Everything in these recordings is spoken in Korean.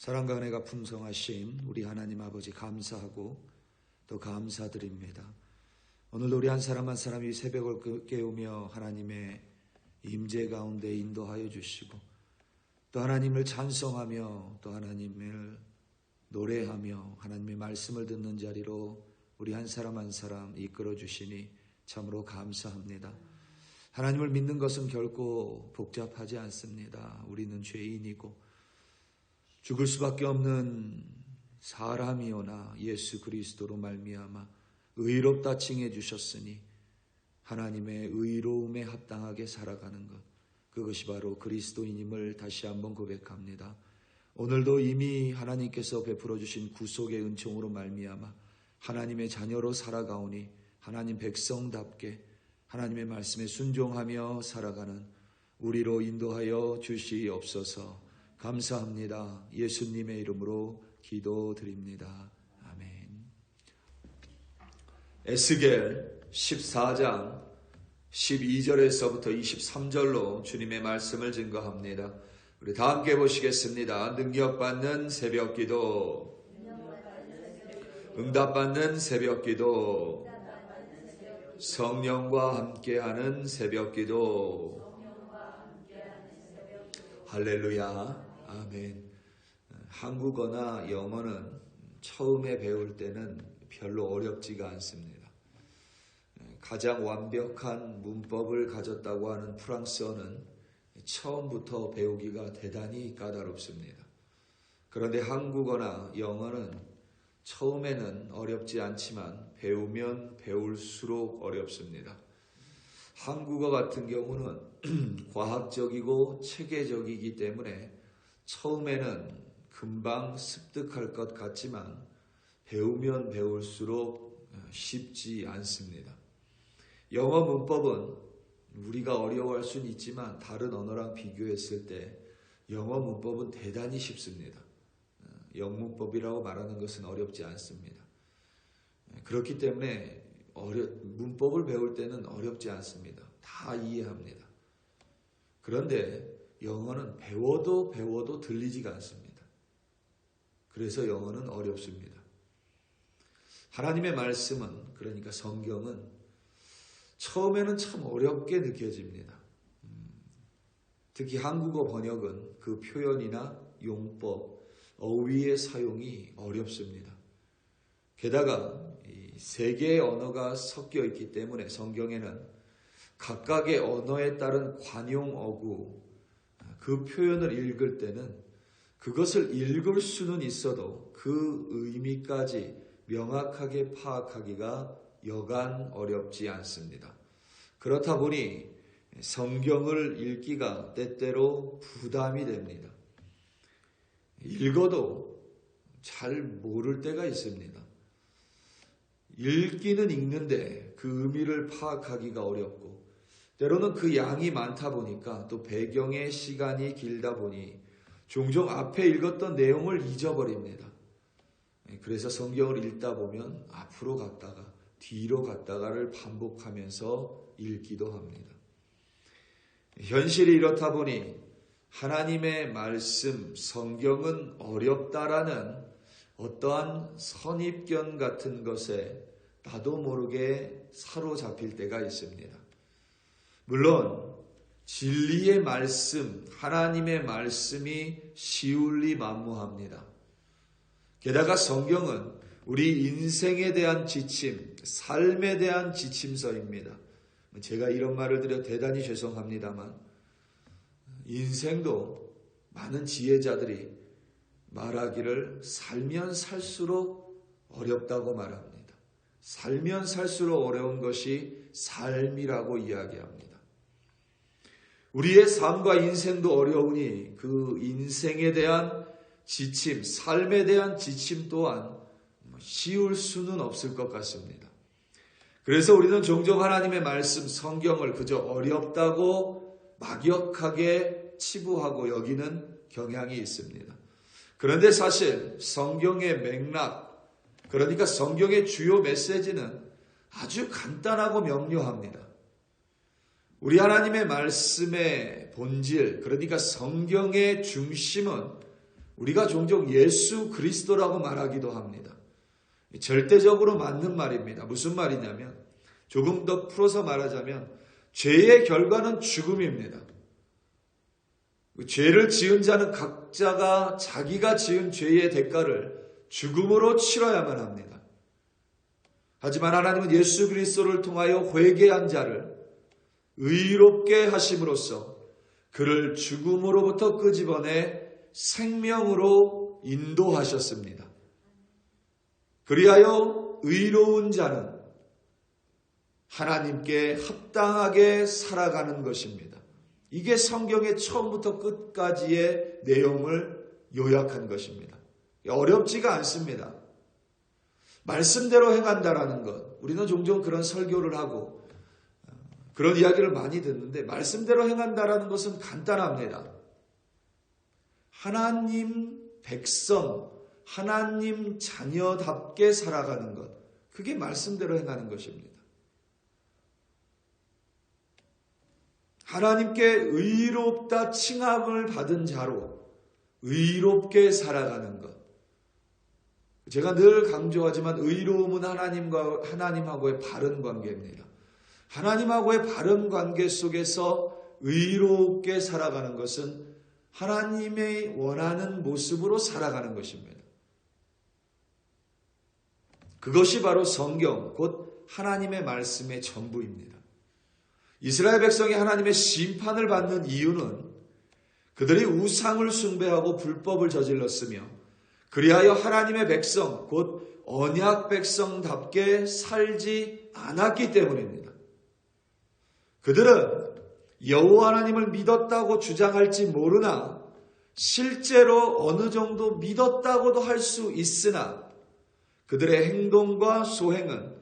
사랑과 은혜가 풍성하신 우리 하나님 아버지 감사하고 또 감사드립니다. 오늘도 우리 한 사람 한 사람이 새벽을 깨우며 하나님의 임재 가운데 인도하여 주시고 또 하나님을 찬송하며 또 하나님을 노래하며 하나님의 말씀을 듣는 자리로 우리 한 사람 한 사람 이끌어 주시니 참으로 감사합니다. 하나님을 믿는 것은 결코 복잡하지 않습니다. 우리는 죄인이고 죽을 수밖에 없는 사람이오나 예수 그리스도로 말미암아 의롭다 칭해 주셨으니 하나님의 의로움에 합당하게 살아가는 것, 그것이 바로 그리스도인임을 다시 한번 고백합니다. 오늘도 이미 하나님께서 베풀어 주신 구속의 은총으로 말미암아 하나님의 자녀로 살아가오니 하나님 백성답게 하나님의 말씀에 순종하며 살아가는 우리로 인도하여 주시옵소서. 감사합니다. 예수님의 이름으로 기도드립니다. 아멘. 에스겔 14장 12절에서부터 23절로 주님의 말씀을 증거합니다. 우리 다 함께 보시겠습니다. 능력받는 새벽기도, 응답받는 새벽기도, 성령과 함께하는 새벽기도. 할렐루야. 아멘. 한국어나 영어는 처음에 배울 때는 별로 어렵지가 않습니다. 가장 완벽한 문법을 가졌다고 하는 프랑스어는 처음부터 배우기가 대단히 까다롭습니다. 그런데 한국어나 영어는 처음에는 어렵지 않지만 배우면 배울수록 어렵습니다. 한국어 같은 경우는 과학적이고 체계적이기 때문에 처음에는 금방 습득할 것 같지만 배우면 배울수록 쉽지 않습니다. 영어 문법은 우리가 어려워할 수는 있지만 다른 언어랑 비교했을 때 영어 문법은 대단히 쉽습니다. 영문법이라고 말하는 것은 어렵지 않습니다. 그렇기 때문에 문법을 배울 때는 어렵지 않습니다. 다 이해합니다. 그런데 영어는 배워도 들리지가 않습니다. 그래서 영어는 어렵습니다. 하나님의 말씀은, 그러니까 성경은 처음에는 참 어렵게 느껴집니다. 특히 한국어 번역은 그 표현이나 용법, 어휘의 사용이 어렵습니다. 게다가 세 개의 언어가 섞여 있기 때문에 성경에는 각각의 언어에 따른 관용 어구, 그 표현을 읽을 때는 그것을 읽을 수는 있어도 그 의미까지 명확하게 파악하기가 여간 어렵지 않습니다. 그렇다 보니 성경을 읽기가 때때로 부담이 됩니다. 읽어도 잘 모를 때가 있습니다. 읽기는 읽는데 그 의미를 파악하기가 어렵고 때로는 그 양이 많다 보니까 또 배경의 시간이 길다 보니 종종 앞에 읽었던 내용을 잊어버립니다. 그래서 성경을 읽다 보면 앞으로 갔다가 뒤로 갔다가를 반복하면서 읽기도 합니다. 현실이 이렇다 보니 하나님의 말씀, 성경은 어렵다라는 어떠한 선입견 같은 것에 나도 모르게 사로잡힐 때가 있습니다. 물론 진리의 말씀, 하나님의 말씀이 쉬울 리 만무합니다. 게다가 성경은 우리 인생에 대한 지침, 삶에 대한 지침서입니다. 제가 이런 말을 드려 대단히 죄송합니다만 인생도 많은 지혜자들이 말하기를 살면 살수록 어렵다고 말합니다. 살면 살수록 어려운 것이 삶이라고 이야기합니다. 우리의 삶과 인생도 어려우니 그 인생에 대한 지침, 삶에 대한 지침 또한 쉬울 수는 없을 것 같습니다. 그래서 우리는 종종 하나님의 말씀, 성경을 그저 어렵다고 막역하게 치부하고 여기는 경향이 있습니다. 그런데 사실 성경의 맥락, 그러니까 성경의 주요 메시지는 아주 간단하고 명료합니다. 우리 하나님의 말씀의 본질, 그러니까 성경의 중심은 우리가 종종 예수 그리스도라고 말하기도 합니다. 절대적으로 맞는 말입니다. 무슨 말이냐면 조금 더 풀어서 말하자면 죄의 결과는 죽음입니다. 죄를 지은 자는 각자가 자기가 지은 죄의 대가를 죽음으로 치러야만 합니다. 하지만 하나님은 예수 그리스도를 통하여 회개한 자를 의롭게 하심으로써 그를 죽음으로부터 끄집어내 생명으로 인도하셨습니다. 그리하여 의로운 자는 하나님께 합당하게 살아가는 것입니다. 이게 성경의 처음부터 끝까지의 내용을 요약한 것입니다. 어렵지가 않습니다. 말씀대로 행한다라는 것, 우리는 종종 그런 설교를 하고 그런 이야기를 많이 듣는데 말씀대로 행한다라는 것은 간단합니다. 하나님 백성, 하나님 자녀답게 살아가는 것, 그게 말씀대로 행하는 것입니다. 하나님께 의롭다 칭함을 받은 자로 의롭게 살아가는 것. 제가 늘 강조하지만 의로움은 하나님하고의 바른 관계입니다. 하나님하고의 바른 관계 속에서 의롭게 살아가는 것은 하나님의 원하는 모습으로 살아가는 것입니다. 그것이 바로 성경, 곧 하나님의 말씀의 전부입니다. 이스라엘 백성이 하나님의 심판을 받는 이유는 그들이 우상을 숭배하고 불법을 저질렀으며 그리하여 하나님의 백성, 곧 언약 백성답게 살지 않았기 때문입니다. 그들은 여호와 하나님을 믿었다고 주장할지 모르나 실제로 어느 정도 믿었다고도 할 수 있으나 그들의 행동과 소행은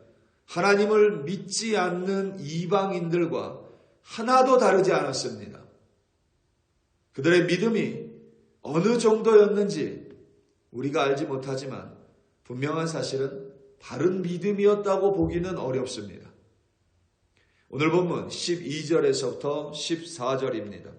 하나님을 믿지 않는 이방인들과 하나도 다르지 않았습니다. 그들의 믿음이 어느 정도였는지 우리가 알지 못하지만 분명한 사실은 바른 믿음이었다고 보기는 어렵습니다. 오늘 본문 12절에서부터 14절입니다.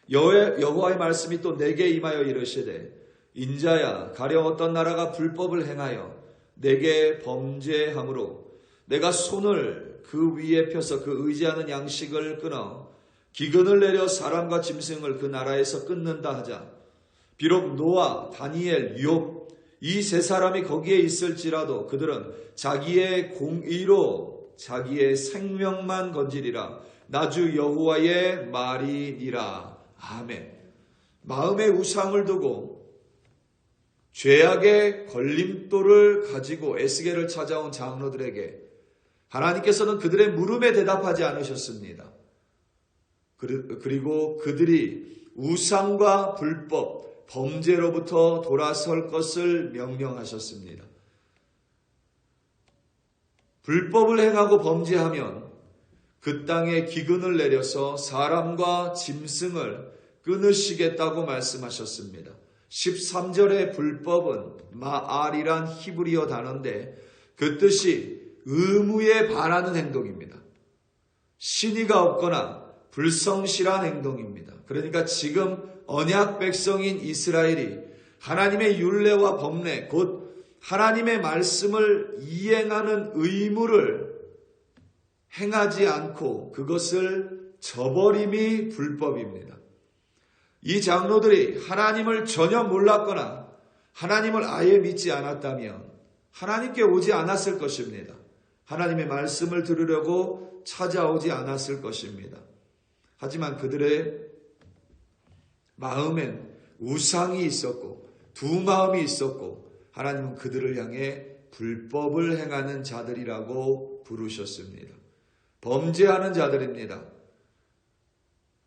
여호와의 말씀이 또 내게 임하여 이르시되 인자야 가령 어떤 나라가 불법을 행하여 내게 범죄함으로 내가 손을 그 위에 펴서 그 의지하는 양식을 끊어 기근을 내려 사람과 짐승을 그 나라에서 끊는다 하자. 비록 노아, 다니엘, 욥 이 세 사람이 거기에 있을지라도 그들은 자기의 공의로 자기의 생명만 건지리라. 나주 여호와의 말이니라. 아멘. 마음의 우상을 두고 죄악의 걸림돌을 가지고 에스겔을 찾아온 장로들에게 하나님께서는 그들의 물음에 대답하지 않으셨습니다. 그리고 그들이 우상과 불법, 범죄로부터 돌아설 것을 명령하셨습니다. 불법을 행하고 범죄하면 그 땅에 기근을 내려서 사람과 짐승을 끊으시겠다고 말씀하셨습니다. 13절의 불법은 마알이란 히브리어 단어인데 그 뜻이 의무에 반하는 행동입니다. 신의가 없거나 불성실한 행동입니다. 그러니까 지금 언약 백성인 이스라엘이 하나님의 율례와 법례, 곧 하나님의 말씀을 이행하는 의무를 행하지 않고 그것을 저버림이 불법입니다. 이 장로들이 하나님을 전혀 몰랐거나 하나님을 아예 믿지 않았다면 하나님께 오지 않았을 것입니다. 하나님의 말씀을 들으려고 찾아오지 않았을 것입니다. 하지만 그들의 마음엔 우상이 있었고 두 마음이 있었고 하나님은 그들을 향해 불법을 행하는 자들이라고 부르셨습니다. 범죄하는 자들입니다.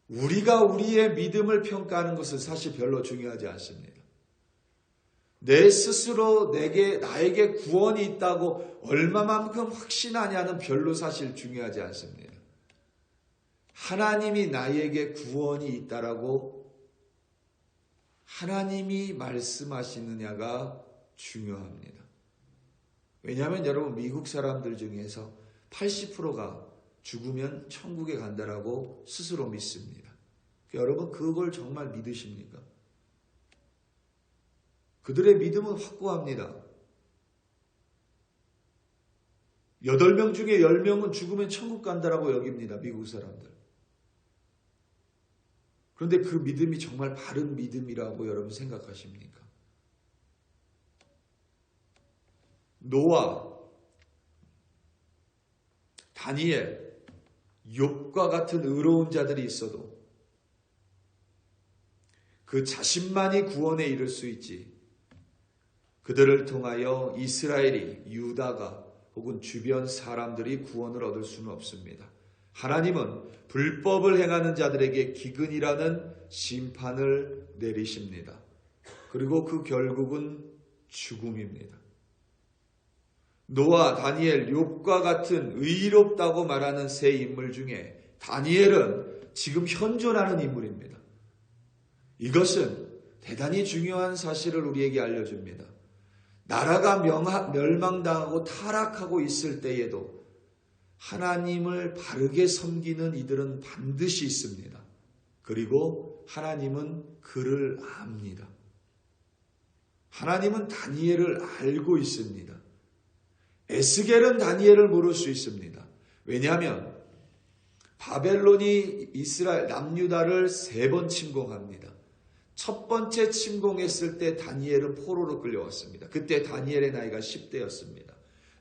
우리가 우리의 믿음을 평가하는 것은 사실 별로 중요하지 않습니다. 내 스스로 나에게 구원이 있다고 얼마만큼 확신하냐는 별로 사실 중요하지 않습니다. 하나님이 나에게 구원이 있다라고 하나님이 말씀하시느냐가 중요합니다. 왜냐하면 여러분 미국 사람들 중에서 80%가 죽으면 천국에 간다라고 스스로 믿습니다. 여러분 그걸 정말 믿으십니까? 그들의 믿음은 확고합니다. 8명 중에 10명은 죽으면 천국 간다라고 여깁니다. 미국 사람들. 그런데 그 믿음이 정말 바른 믿음이라고 여러분 생각하십니까? 노아, 다니엘, 욥과 같은 의로운 자들이 있어도 그 자신만이 구원에 이를 수 있지, 그들을 통하여 이스라엘이, 유다가 혹은 주변 사람들이 구원을 얻을 수는 없습니다. 하나님은 불법을 행하는 자들에게 기근이라는 심판을 내리십니다. 그리고 그 결국은 죽음입니다. 노아, 다니엘, 욥과 같은 의롭다고 말하는 세 인물 중에 다니엘은 지금 현존하는 인물입니다. 이것은 대단히 중요한 사실을 우리에게 알려줍니다. 나라가 멸망당하고 타락하고 있을 때에도 하나님을 바르게 섬기는 이들은 반드시 있습니다. 그리고 하나님은 그를 압니다. 하나님은 다니엘을 알고 있습니다. 에스겔은 다니엘을 모를 수 있습니다. 왜냐하면 바벨론이 이스라엘 남유다를 3번 침공합니다. 첫 번째 침공했을 때 다니엘은 포로로 끌려왔습니다. 그때 다니엘의 나이가 10대였습니다.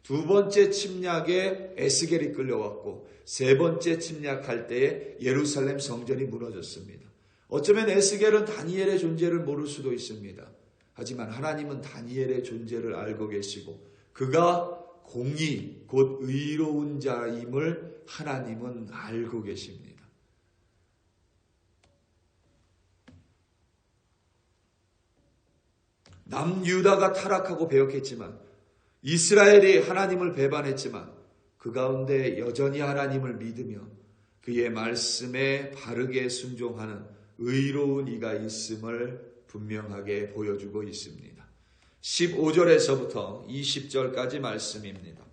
두 번째 침략에 에스겔이 끌려왔고, 세 번째 침략할 때에 예루살렘 성전이 무너졌습니다. 어쩌면 에스겔은 다니엘의 존재를 모를 수도 있습니다. 하지만 하나님은 다니엘의 존재를 알고 계시고, 그가 공의 곧 의로운 자임을 하나님은 알고 계십니다. 남유다가 타락하고 배역했지만, 이스라엘이 하나님을 배반했지만 그 가운데 여전히 하나님을 믿으며 그의 말씀에 바르게 순종하는 의로운 이가 있음을 분명하게 보여주고 있습니다. 15절에서부터 20절까지 말씀입니다.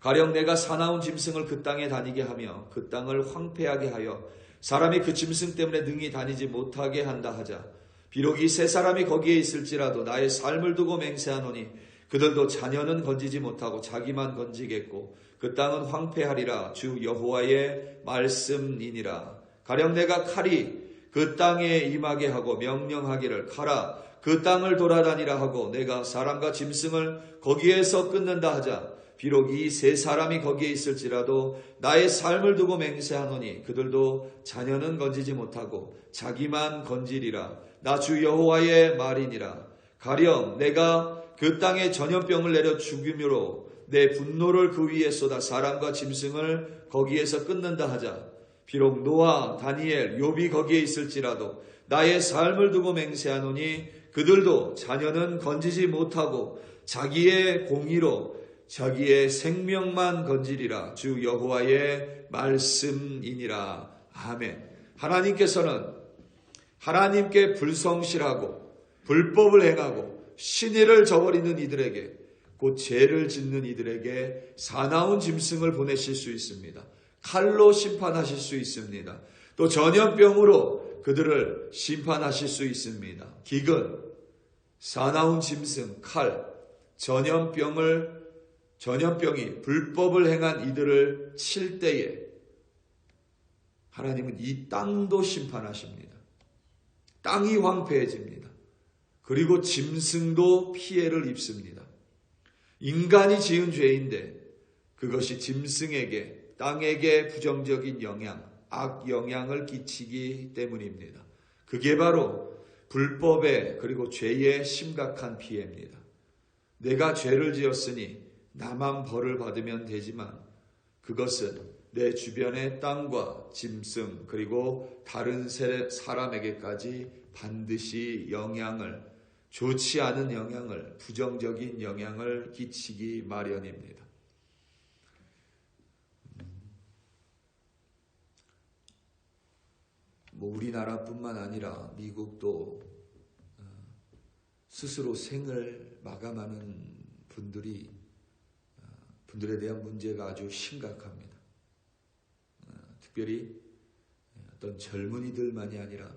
가령 내가 사나운 짐승을 그 땅에 다니게 하며 그 땅을 황폐하게 하여 사람이 그 짐승 때문에 능히 다니지 못하게 한다 하자. 비록 이 세 사람이 거기에 있을지라도 나의 삶을 두고 맹세하노니 그들도 자녀는 건지지 못하고 자기만 건지겠고 그 땅은 황폐하리라. 주 여호와의 말씀이니라. 가령 내가 칼이 그 땅에 임하게 하고 명령하기를 가라 그 땅을 돌아다니라 하고 내가 사람과 짐승을 거기에서 끊는다 하자. 비록 이 세 사람이 거기에 있을지라도 나의 삶을 두고 맹세하노니 그들도 자녀는 건지지 못하고 자기만 건지리라. 나 주 여호와의 말이니라. 가령 내가 그 땅에 전염병을 내려 죽임으로 내 분노를 그 위에 쏟아 사람과 짐승을 거기에서 끊는다 하자. 비록 노아, 다니엘, 욥이 거기에 있을지라도 나의 삶을 두고 맹세하노니 그들도 자녀는 건지지 못하고 자기의 공의로 자기의 생명만 건지리라. 주 여호와의 말씀이니라. 아멘. 하나님께서는 하나님께 불성실하고 불법을 행하고 신의를 저버리는 이들에게, 곧 죄를 짓는 이들에게 사나운 짐승을 보내실 수 있습니다. 칼로 심판하실 수 있습니다. 또 전염병으로 그들을 심판하실 수 있습니다. 기근, 사나운 짐승, 칼, 전염병이 불법을 행한 이들을 칠 때에 하나님은 이 땅도 심판하십니다. 땅이 황폐해집니다. 그리고 짐승도 피해를 입습니다. 인간이 지은 죄인데 그것이 짐승에게, 땅에게 부정적인 영향, 악 영향을 끼치기 때문입니다. 그게 바로 불법의 그리고 죄의 심각한 피해입니다. 내가 죄를 지었으니 나만 벌을 받으면 되지만 그것은 내 주변의 땅과 짐승 그리고 다른 사람에게까지 반드시 좋지 않은 영향을, 부정적인 영향을 끼치기 마련입니다. 우리나라뿐만 아니라 미국도 스스로 생을 마감하는 분들에 대한 문제가 아주 심각합니다. 특별히 어떤 젊은이들만이 아니라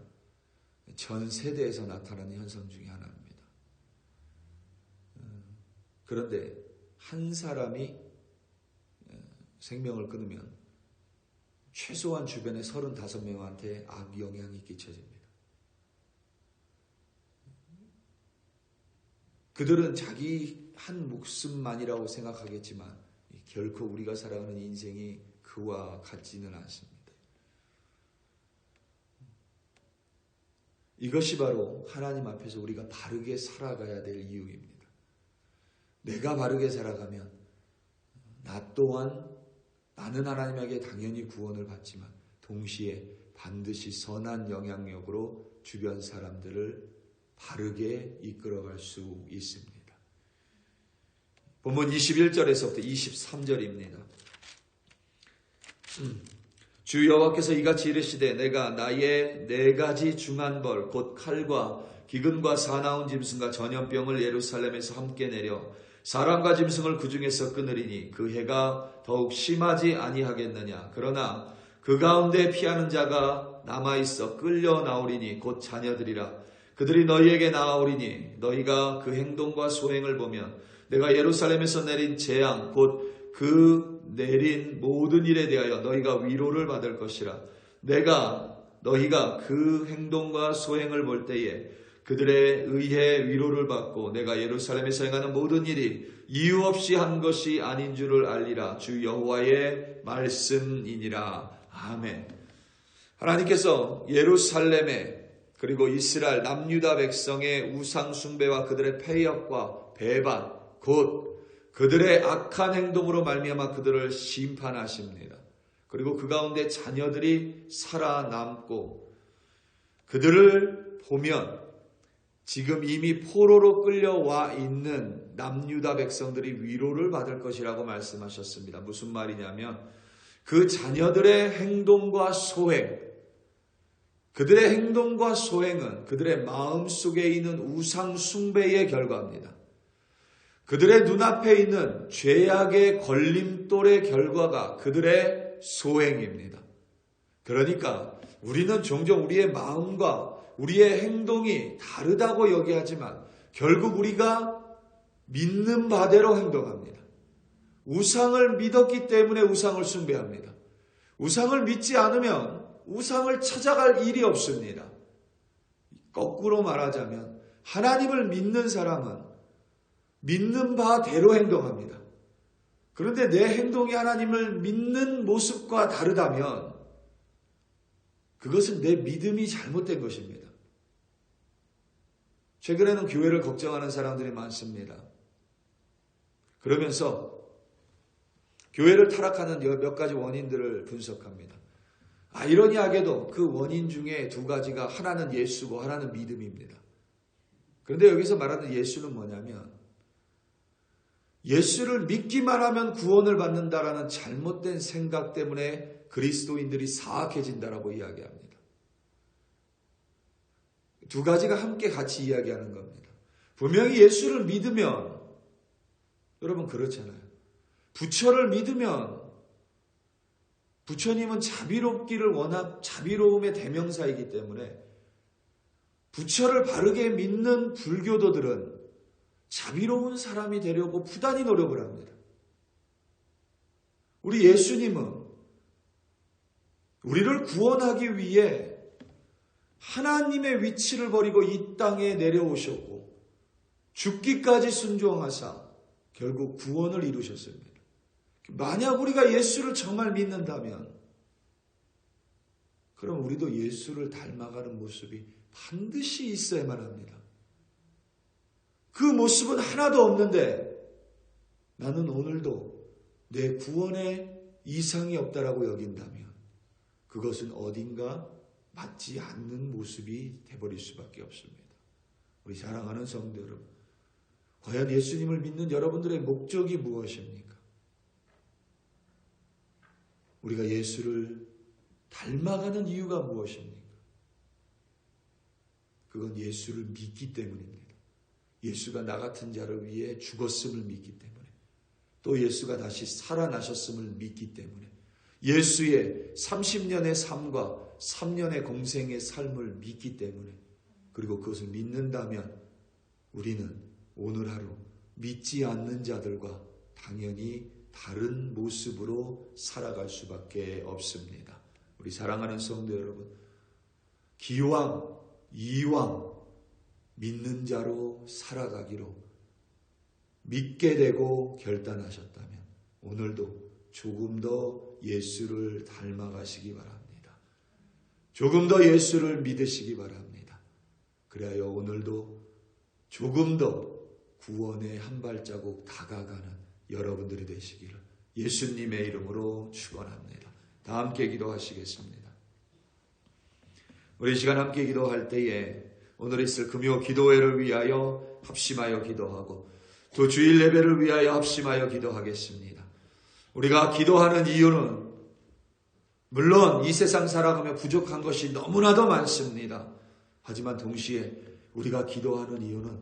전 세대에서 나타나는 현상 중에 하나입니다. 그런데 한 사람이 생명을 끊으면 최소한 주변의 35명한테 악영향이 끼쳐집니다. 그들은 자기 한 목숨만이라고 생각하겠지만 결코 우리가 살아가는 인생이 그와 같지는 않습니다. 이것이 바로 하나님 앞에서 우리가 바르게 살아가야 될 이유입니다. 내가 바르게 살아가면 나 또한 나는 하나님에게 당연히 구원을 받지만 동시에 반드시 선한 영향력으로 주변 사람들을 바르게 이끌어갈 수 있습니다. 본문 21절에서부터 23절입니다. 주 여호와께서 이같이 이르시되 내가 나의 4가지 중한 벌 곧 칼과 기근과 사나운 짐승과 전염병을 예루살렘에서 함께 내려 사람과 짐승을 그 중에서 끊으리니 그 해가 더욱 심하지 아니하겠느냐. 그러나 그 가운데 피하는 자가 남아있어 끌려 나오리니 곧 자녀들이라. 그들이 너희에게 나아오리니 너희가 그 행동과 소행을 보면 내가 예루살렘에서 내린 재앙 곧 그 내린 모든 일에 대하여 너희가 위로를 받을 것이라. 너희가 그 행동과 소행을 볼 때에 그들에 의해 위로를 받고 내가 예루살렘에서 행하는 모든 일이 이유 없이 한 것이 아닌 줄을 알리라. 주 여호와의 말씀이니라. 아멘. 하나님께서 예루살렘에 그리고 이스라엘 남유다 백성의 우상 숭배와 그들의 패역과 배반 곧 그들의 악한 행동으로 말미암아 그들을 심판하십니다. 그리고 그 가운데 자녀들이 살아남고 그들을 보면 지금 이미 포로로 끌려와 있는 남유다 백성들이 위로를 받을 것이라고 말씀하셨습니다. 무슨 말이냐면 그 자녀들의 행동과 소행, 그들의 행동과 소행은 그들의 마음속에 있는 우상 숭배의 결과입니다. 그들의 눈앞에 있는 죄악의 걸림돌의 결과가 그들의 소행입니다. 그러니까 우리는 종종 우리의 마음과 우리의 행동이 다르다고 여기하지만 결국 우리가 믿는 바대로 행동합니다. 우상을 믿었기 때문에 우상을 숭배합니다. 우상을 믿지 않으면 우상을 찾아갈 일이 없습니다. 거꾸로 말하자면 하나님을 믿는 사람은 믿는 바대로 행동합니다. 그런데 내 행동이 하나님을 믿는 모습과 다르다면 그것은 내 믿음이 잘못된 것입니다. 최근에는 교회를 걱정하는 사람들이 많습니다. 그러면서 교회를 타락하는 몇 가지 원인들을 분석합니다. 아이러니하게도 그 원인 중에 2가지가 하나는 예수고 하나는 믿음입니다. 그런데 여기서 말하는 예수는 뭐냐면 예수를 믿기만 하면 구원을 받는다라는 잘못된 생각 때문에 그리스도인들이 사악해진다라고 이야기합니다. 2가지가 함께 같이 이야기하는 겁니다. 분명히 예수를 믿으면 여러분 그렇잖아요. 부처를 믿으면 부처님은 자비롭기를 워낙 자비로움의 대명사이기 때문에 부처를 바르게 믿는 불교도들은 자비로운 사람이 되려고 부단히 노력을 합니다. 우리 예수님은 우리를 구원하기 위해 하나님의 위치를 버리고 이 땅에 내려오셨고 죽기까지 순종하사 결국 구원을 이루셨습니다. 만약 우리가 예수를 정말 믿는다면 그럼 우리도 예수를 닮아가는 모습이 반드시 있어야만 합니다. 그 모습은 하나도 없는데 나는 오늘도 내 구원에 이상이 없다라고 여긴다면 그것은 어딘가 맞지 않는 모습이 돼버릴 수밖에 없습니다. 우리 사랑하는 성도 여러분, 과연 예수님을 믿는 여러분들의 목적이 무엇입니까? 우리가 예수를 닮아가는 이유가 무엇입니까? 그건 예수를 믿기 때문입니다. 예수가 나 같은 자를 위해 죽었음을 믿기 때문에 또 예수가 다시 살아나셨음을 믿기 때문에 예수의 30년의 삶과 3년의 공생의 삶을 믿기 때문에 그리고 그것을 믿는다면 우리는 오늘 하루 믿지 않는 자들과 당연히 다른 모습으로 살아갈 수밖에 없습니다. 우리 사랑하는 성도 여러분, 기왕 이왕 믿는 자로 살아가기로 믿게 되고 결단하셨다면 오늘도 조금 더 예수를 닮아가시기 바랍니다. 조금 더 예수를 믿으시기 바랍니다. 그래야 오늘도 조금 더 구원의 한 발자국 다가가는 여러분들이 되시기를 예수님의 이름으로 축원합니다. 다 함께 기도하시겠습니다. 우리 시간 함께 기도할 때에 오늘 있을 금요 기도회를 위하여 합심하여 기도하고 또 주일 예배를 위하여 합심하여 기도하겠습니다. 우리가 기도하는 이유는 물론 이 세상 살아가며 부족한 것이 너무나도 많습니다. 하지만 동시에 우리가 기도하는 이유는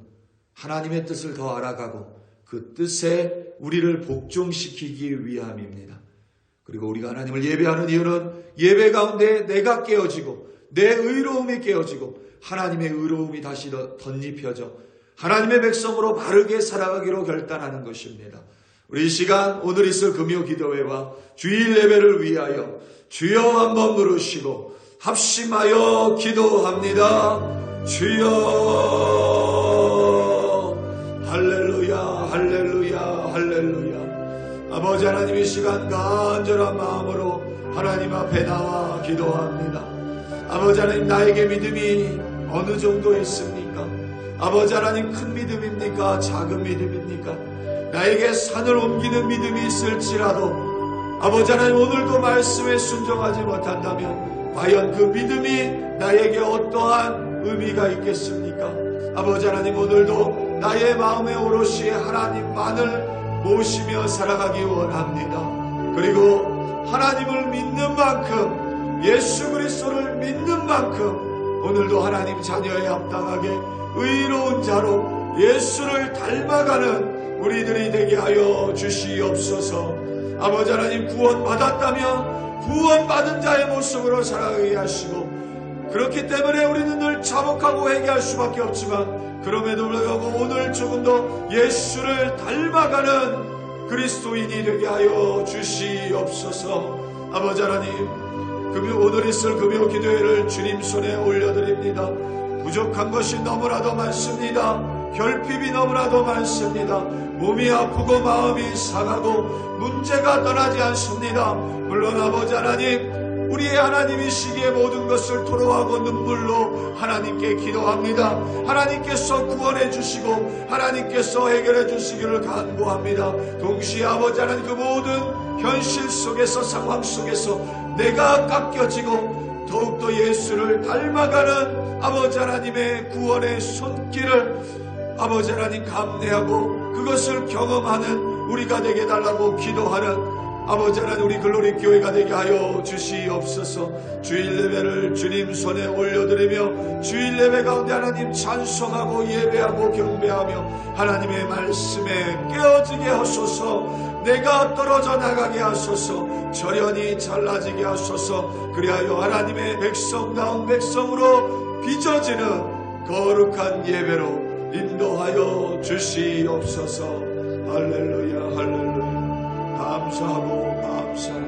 하나님의 뜻을 더 알아가고 그 뜻에 우리를 복종시키기 위함입니다. 그리고 우리가 하나님을 예배하는 이유는 예배 가운데 내가 깨어지고 내 의로움이 깨어지고 하나님의 의로움이 다시 덧입혀져 하나님의 백성으로 바르게 살아가기로 결단하는 것입니다. 우리 이 시간 오늘 있을 금요 기도회와 주일 예배를 위하여 주여 한번 부르시고 합심하여 기도합니다. 주여 할렐루야 할렐루야 할렐루야. 아버지 하나님 이 시간 간절한 마음으로 하나님 앞에 나와 기도합니다. 아버지 하나님 나에게 믿음이 어느 정도 있습니까? 아버지 하나님 큰 믿음입니까? 작은 믿음입니까? 나에게 산을 옮기는 믿음이 있을지라도 아버지 하나님 오늘도 말씀에 순종하지 못한다면 과연 그 믿음이 나에게 어떠한 의미가 있겠습니까? 아버지 하나님 오늘도 나의 마음에 오롯이 하나님만을 모시며 살아가기 원합니다. 그리고 하나님을 믿는 만큼 예수 그리스도를 믿는 만큼 오늘도 하나님 자녀에 합당하게 의로운 자로 예수를 닮아가는 우리들이 되게 하여 주시옵소서. 아버지 하나님 구원받았다면 구원받은 자의 모습으로 살아가게 하시고 그렇기 때문에 우리는 늘 자복하고 회개할 수밖에 없지만 그럼에도 불구하고 오늘 조금 더 예수를 닮아가는 그리스도인이 되게 하여 주시옵소서. 아버지 하나님 오늘 있을 금요 기도회를 주님 손에 올려드립니다. 부족한 것이 너무나도 많습니다. 결핍이 너무나도 많습니다. 몸이 아프고 마음이 상하고 문제가 떠나지 않습니다. 물론 아버지 하나님 우리의 하나님이시기에 모든 것을 토로하고 눈물로 하나님께 기도합니다. 하나님께서 구원해 주시고 하나님께서 해결해 주시기를 간구합니다. 동시에 아버지 하나님 그 모든 현실 속에서 상황 속에서 내가 깎여지고 더욱더 예수를 닮아가는 아버지 하나님의 구원의 손길을 아버지 하나님 감내하고 그것을 경험하는 우리가 되게 달라고 기도하는 아버지 하나님 우리 글로리 교회가 되게 하여 주시옵소서. 주일 예배를 주님 손에 올려드리며 주일 예배 가운데 하나님 찬송하고 예배하고 경배하며 하나님의 말씀에 깨어지게 하소서. 내가 떨어져 나가게 하소서. 절연히 잘라지게 하소서. 그리하여 하나님의 백성다운 백성으로 빚어지는 거룩한 예배로 인도하여 주시옵소서. 할렐루야 할렐루야. 감사하고 감사하고